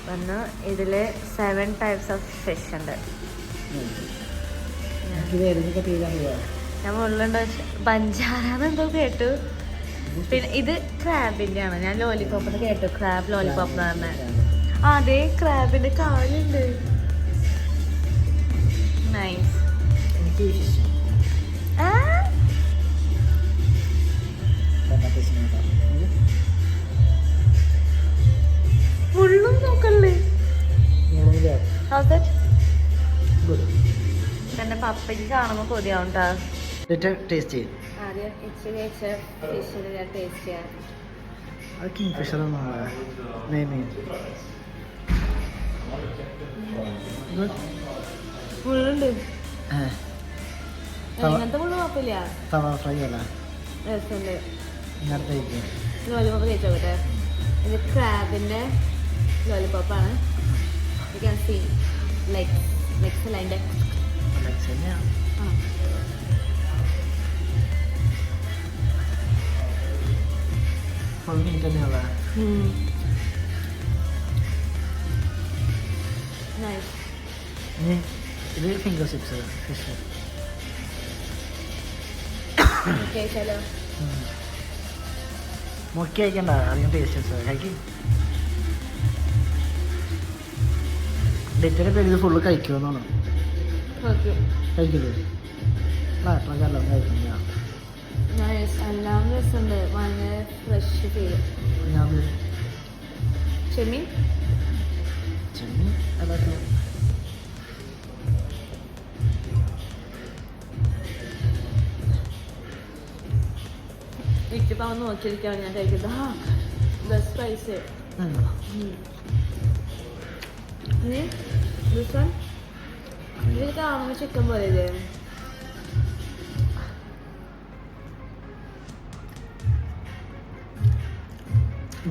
A: വന്ന്. ഇതിൽ 7 types ഓഫ് ഫിഷ് ഉണ്ട്. ഞാൻ മുള്ളുണ്ട് ബഞ്ചാരാന്നെന്തോ കേട്ടു. പിന്നെ ഇത് ക്രാബിൻ്റെ ആണ്. ഞാൻ ലോലിപോപ്പ് കേട്ടു, ക്രാബ് ലോലിപോപ്പ് എന്ന് പറഞ്ഞത്. അതെ, ക്രാബിന്റെ കാലുണ്ട്. നൈസ്. മുള്ളും നോക്കല്ലേ. എന്റെ പപ്പയ്ക്ക് കാണുമ്പോ കൊതിയാവും കേട്ടോ.
B: ടേസ്റ്റ് ചെയ്യും.
A: ആദ്യം ഇച്ചിരി ഫിഷിൽ ഞാൻ ടേസ്റ്റ് ചെയ്യാം.
B: അത് കിങ് ഫിഷർ
A: മുള്ളുണ്ട്. അങ്ങനത്തെ മുള്ളു കുഴപ്പമില്ല.
B: തവ ഫ്രൈ അല്ല,
A: രസമുണ്ട്.
B: ഇങ്ങനത്തെ
A: ലോലിപോപ്പ് കഴിച്ചോട്ടെ. ഇത് ക്രാബിന്റെ ലോലിപോപ്പാണ്. യു ക്യാൻ സീ ലെഗ്സ് അല്ല അതിന്റെ.
B: ഇത് ഫിംഗർ ചിപ്സ് ഫിഷ്. മുക്കി കഴിക്കണ്ട, അധികം ടേസ്റ്റ് കഴിക്കും. ഡേറ്റിന്റെ പേര് ഇത് ഫുള്ള് കഴിക്കുമെന്നാണ്. കഴിക്കില്ലേ? എല്ലാം കഴിക്കില്ല.
A: എല്ലാം രസമുണ്ട്, ഭയങ്കര ഫ്രഷ് ഫീൽ. ചെമ്മീൻ
B: അതൊക്കെ
A: ഇട്ടിപ്പോ അവൻ നോക്കിയിരിക്കാണ് ഞാൻ കഴിക്കുന്നത്. Best price. ഇത് കാണുമ്പോ ചിക്കൻ പോലെ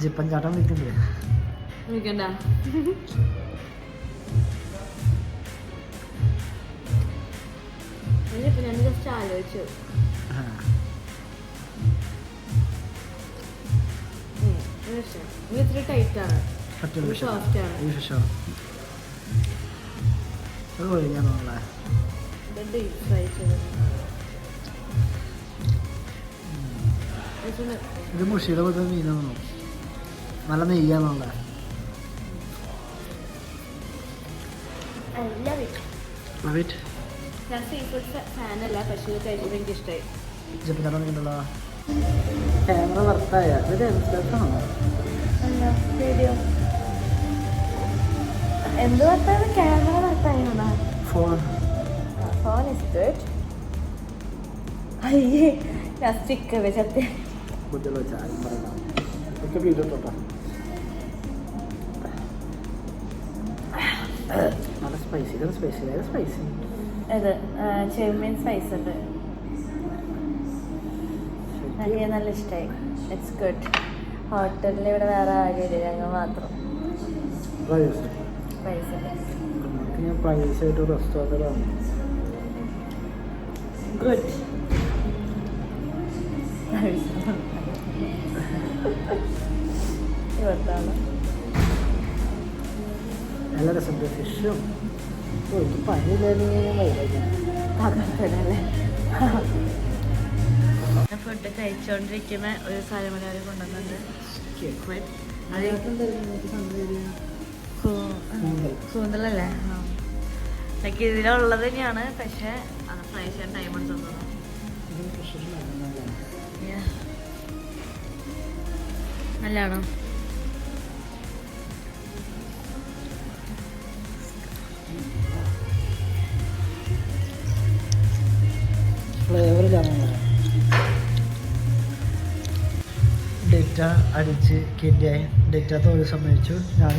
B: ജിപ്പൻ ചാട്ടം വിൽക്കണ്ടേ?
A: വിൽക്കണ്ട. ഇപ്പൊ ഞാൻ ജസ്റ്റ് ആലോചിച്ചു. ഇത് ഇത്തിരി ടൈറ്റ് ആണ്, സോഫ്റ്റ് ആണ്. ഡീപ് ഫ്രൈ ചെയ്തത്.
B: ഇത് മുഷിയുടെ പോലത്തെ മീനാണോ? നല്ല നെയ്യാന്നുള്ള.
A: ഞാൻ സീ ഫുഡ് ഫാനല്ല, പക്ഷേ ഇത് കഴിച്ചപ്പോൾ എനിക്ക് ഇഷ്ടമായി.
B: ക്യാമറ വർത്തായ
A: വീഡിയോ എന്ത് വർത്തായ? ക്യാമറ വർത്തായ.
B: Phone
A: is good. അയ്യേ, ഞാൻ സ്റ്റിക്കർ വെച്ചത്തെ
B: നല്ല സ്പൈസി.
A: ഇത് ചെമ്മീൻ സ്പൈസ് ഉണ്ട്. എനിക്ക് നല്ല ഇഷ്ടമായി. It's good. ഹോട്ടലിൽ ഇവിടെ വേറെ ആകില്ല, ഞങ്ങൾ മാത്രം.
B: പ്രൈസായിട്ട് റെസ്റ്റോറൻറ്റിലാണ്.
A: ഗുഡ്. ഇവിടുത്താണ്
B: നല്ല രസമുണ്ട്. ഫിഷും പനിയില്ലേ?
A: ഫുഡ് കഴിച്ചോണ്ടിരിക്കുന്ന ഒരു സാധനം കൂടെ അവർ കൊണ്ടുവന്നുണ്ട്. കൂന്തലല്ലേ? ലൈക്ക് ഇതിലുള്ളത് തന്നെയാണ്, പക്ഷെ അത് ഫ്രൈ ചെയ്യാൻ ടൈം എടുത്തു. നല്ലതാണോ?
B: ഫ്ലേവറിലാണ് ഡേറ്റ അടിച്ച് കിട്ടിയായി. ഡേറ്റ തൊഴിൽ സമ്മതിച്ചു. ഞാൻ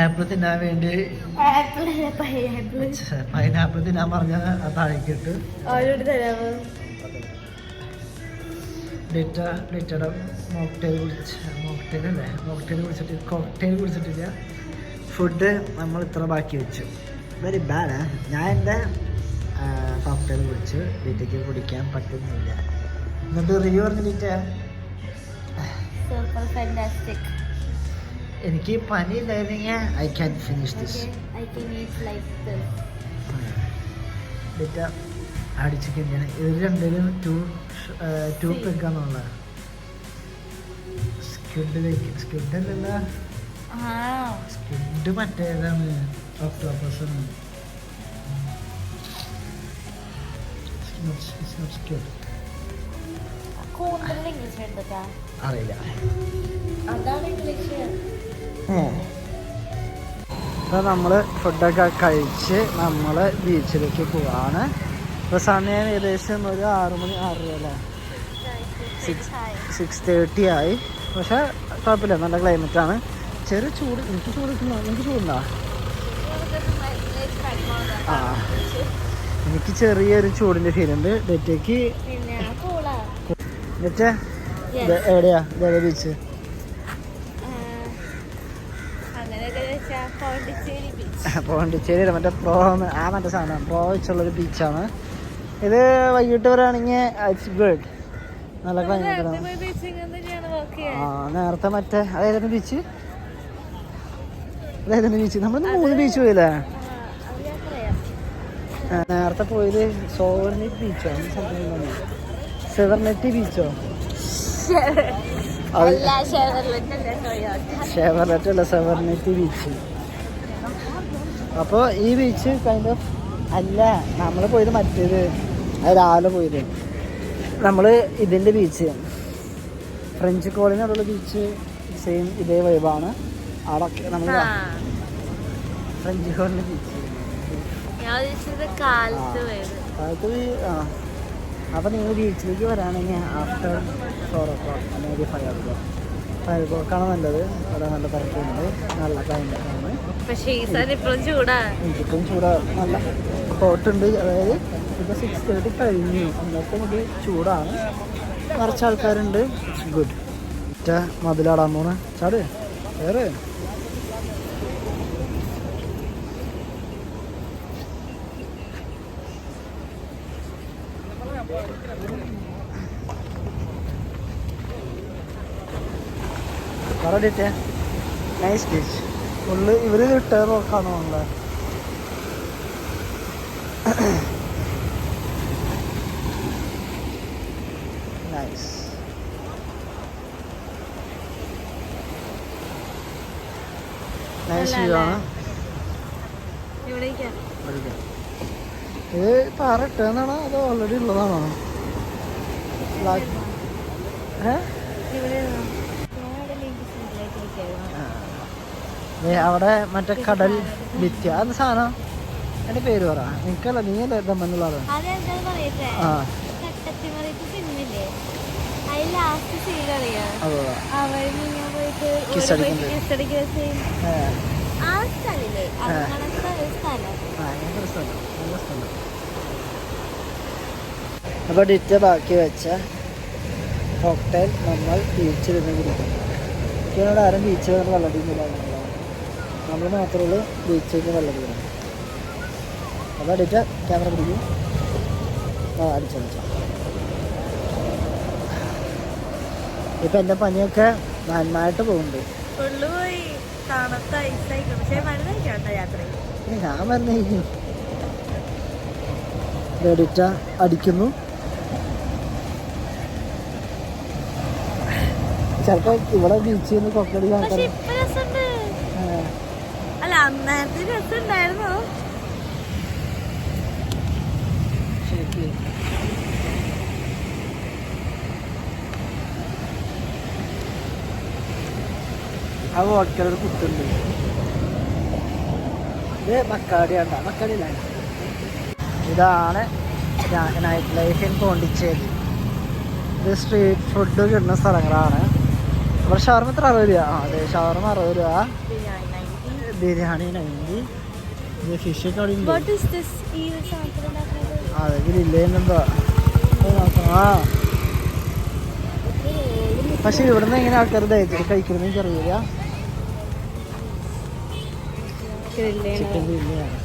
B: ആപ്പിൾ തിന്നാൻ വേണ്ടി പൈനാപ്പിൾ തിന്നാൻ പറഞ്ഞ താഴേക്കിട്ട്. ലിറ്റയുടെ മോക്ടെയിൽ കുടിച്ചിട്ട് കോക്ടെയിൽ കുടിച്ചിട്ടില്ല. ഫുഡ് നമ്മൾ ഇത്ര ബാക്കി വെച്ചു. Very bad. ഞാൻ എൻ്റെ കോക്ടെയിൽ കുടിച്ചു. ലിറ്റയ്ക്ക് കുടിക്കാൻ പറ്റുന്നില്ല. എന്നിട്ട് റിവ്യൂ പറഞ്ഞു ലിറ്റ. എനിക്ക് പനി ഇല്ലായിരുന്നെങ്കിൽ ഐ ക്യാൻ ഫിനിഷ് ദിസ്. ലിറ്റ അടിച്ച് കഴിഞ്ഞാൽ ഇത് രണ്ടിലും ടു പെഗ്ഗാന്നുള്ള സ്ക്വിഡല്ല സ്ക്വിഡ് മറ്റേതാണ് ഒക്ടോപ്പസ്. അറിയില്ല. അപ്പോൾ നമ്മൾ ഫുഡൊക്കെ കഴിച്ച് നമ്മൾ ബീച്ചിലേക്ക് പോവാണ്. ഇപ്പോൾ സമയം ഏകദേശം ഒരു 6 മണി 6 അല്ലേ 6:30 ആയി. പക്ഷേ കുഴപ്പമില്ല, നല്ല ക്ലൈമറ്റാണ്. ചെറിയ ചൂട്. എനിക്ക് ചൂട് കിട്ടുന്നോ? എനിക്ക് ചൂടുണ്ടോ? ആ, എനിക്ക് ചെറിയൊരു ചൂടിൻ്റെ ഫീലുണ്ട്. ഡേറ്റയ്ക്ക് ഡേറ്റ എവിടെയാ? ഇതേതാ ബീച്ച്? പോണ്ടിച്ചേരി മറ്റേ മറ്റേ സാധനം പ്രോ വെച്ചുള്ളൊരു ബീച്ചാണ് ഇത്. വൈകിട്ട് വരാണെങ്കിൽ ഇറ്റ്സ് ഗുഡ്. നല്ല ക്ലൈമറ്റാണ്. ആ, നേരത്തെ മറ്റേ അതായിരുന്നു ബീച്ച്. നമ്മൾ 3 ബീച്ച് പോയില്ലേ? നേരത്തെ പോയത് സോവർനെറ്റ് ബീച്ചോ സെവർനെറ്റ് ബീച്ചോ? ഷെവർലെറ്റ് അല്ല, സെവർനെറ്റ് ബീച്ച്. അപ്പോൾ ഈ ബീച്ച് കൈൻഡ് ഓഫ് അല്ല, നമ്മൾ പോയത് മറ്റേത്. അത് രാവിലെ പോയത് നമ്മൾ ഇതിൻ്റെ ബീച്ച്, ഫ്രഞ്ച് കോളനിയുള്ള ബീച്ച്. സെയിം ഇതേ വൈബാണ് അവിടെ. നമ്മൾ ഫ്രഞ്ച് കോളനി ബീച്ച് കാലത്ത്. അപ്പോൾ നിങ്ങൾ ബീച്ചിലേക്ക് വരാണെങ്കിൽ ആഫ്റ്റർ 4 o'clock അല്ലെങ്കിൽ 5 o'clock. 5 o'clock ആണ് നല്ലത്. അവിടെ നല്ല തിരക്കുണ്ട്, നല്ല ക്ലൈമറ്റാണ്. എനിക്കിപ്പം ചൂടാണ്. നല്ല ഹോട്ടുണ്ട്. അതായത് ഇപ്പോൾ 6:30 കഴിഞ്ഞു. അന്നത്തെ മുതൽ ചൂടാണ്. നിറച്ച് ആൾക്കാരുണ്ട്. ഗുഡ്. മതിലാടാൻ പോണ ചാട് വേറെ. പറയട്ടെ. Nice beach. ഫുള്ള് ഇവർ റിട്ടയർ നോക്കാണോ ഉള്ളത്. നൈസ്. നൈസ് വ്യൂ ആണ്. ഇത് പാറ ഇട്ടതാണോ അതോ ഓൾറെഡി ഉള്ളതാണോ? അവിടെ മറ്റേ കടൽ ഭിത്തി അത് സാധനം. എൻ്റെ പേര് പറ. എനിക്കല്ല, നീ അല്ലേ ദമ്മെന്നുള്ള ആള്. ആ, അപ്പോൾ ഡിറ്റ ബാക്കി വെച്ച കോക്ടെയിൽ നമ്മൾ ബീച്ചിൽ നിന്ന് കുടിക്കും. എനിക്കതിനോട് ആരും ബീച്ചിൽ നിന്ന് വെള്ളം കുടിക്കുന്നില്ല. നമ്മൾ മാത്രമേ ഉള്ളൂ ബീച്ചിൽ നിന്ന് വെള്ളം കുടിക്കണം. അപ്പോൾ ഡിറ്റ ക്യാമറ പിടിക്കും. ആ, അടിച്ചു. ഇപ്പം എൻ്റെ പനിയൊക്കെ നന്നായിട്ട് പോകുന്നുണ്ട്. ഞാൻ മരുന്ന് ഡിറ്റ അടിക്കുന്നു. ചിലപ്പോ ഇവിടെ ബീച്ചിൽ നിന്ന് കൊക്കടി ആൾക്കാർ. ആ വോട്ടൊരു കുത്തുണ്ട്. ഇത് മക്കാടിയാണ്ട, മക്കാടിയില്ല. ഇതാണ് നൈറ്റ് ലൈഫ് ഇൻ പോണ്ടിച്ചേരി. ഇത് സ്ട്രീറ്റ് ഫുഡ് കിട്ടുന്ന സ്ഥലങ്ങളാണ്. ഇവിടെ ഷവർമ എത്ര 60 രൂപ. ആ അതെ, ഷവർമ 60 രൂപ. ബിരിയാണി 90. ഇത് ഫിഷ് ഒക്കെ അവിടെ ഉണ്ട്. അതെ, ഗ്രില്ല് ചെയ്യുന്നുണ്ടോ? ആ പക്ഷെ ഇവിടുന്ന് എങ്ങനെ ആൾക്കാർ ദഹിച്ചിട്ട് കഴിക്കണമെന്ന് എനിക്കറിയില്ല. ചിക്കൻ ഗ്രില്ലാണ്.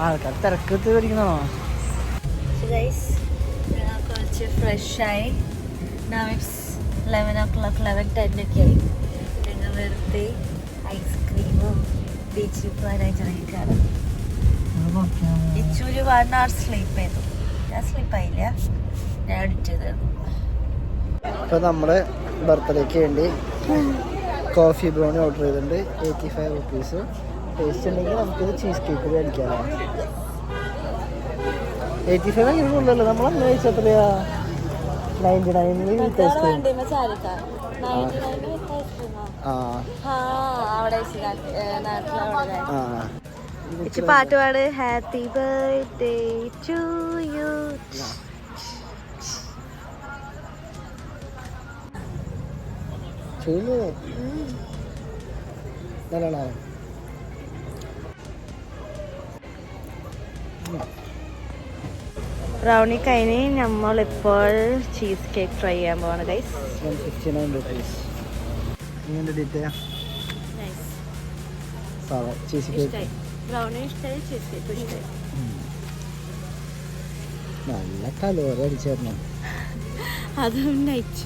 B: ആൾക്കാർ തിരക്കത്ത് മേടിക്കണോ?
A: കുറച്ച് ഫ്രഷായി. Now it's 11 o'clock, 11:10 ഒക്കെ ആയി. ഞങ്ങൾ വെറുതെ ഐസ്ക്രീമും ബീച്ചിൽ പോകാനായിട്ട് ഇറങ്ങിയിട്ടാണ്. ഇച്ചൂര് 1 hour സ്ലീപ്പ് ചെയ്തു. ഞാൻ സ്ലീപ്പായില്ല, ഞാൻ എഡിറ്റ് ചെയ്തായിരുന്നു.
B: ഇപ്പൊ നമ്മള് ബർത്ത്ഡേക്ക് വേണ്ടി കോഫി ബ്രൗണി ഓർഡർ ചെയ്തിട്ടുണ്ട്. 85 rupees. ടേസ്റ്റ് ഉണ്ടെങ്കിൽ നമുക്കിത് ചീസ് കേക്ക് മേടിക്കാമോ? 85 അങ്ങനെ കൂടുതലല്ലോ. നമ്മളങ്ങനെ കഴിച്ച എത്രയാ? 99 വിത്ത് ഐസ്ക്രീം.
A: പാട്ട് പാട്. Happy birthday to you.
B: നല്ലതാണോ?
A: ബ്രൗണി കഴിഞ്ഞ് നമ്മളിപ്പോൾ ചീസ് കേക്ക് ട്രൈ ചെയ്യാൻ പോവാണ് ഗൈസ്.
B: 159 rupees. ഇങ്ങനെ ഡീറ്റെയിൽ സാധാ ചീസ് കേക്ക്.
A: ബ്രൗണി ഇഷ്ടമായി, ചീസ് കേക്ക് ഇഷ്ടമായി.
B: നല്ല കലോറി അടിച്ചായിരുന്നു.
A: അതും നൈറ്റ്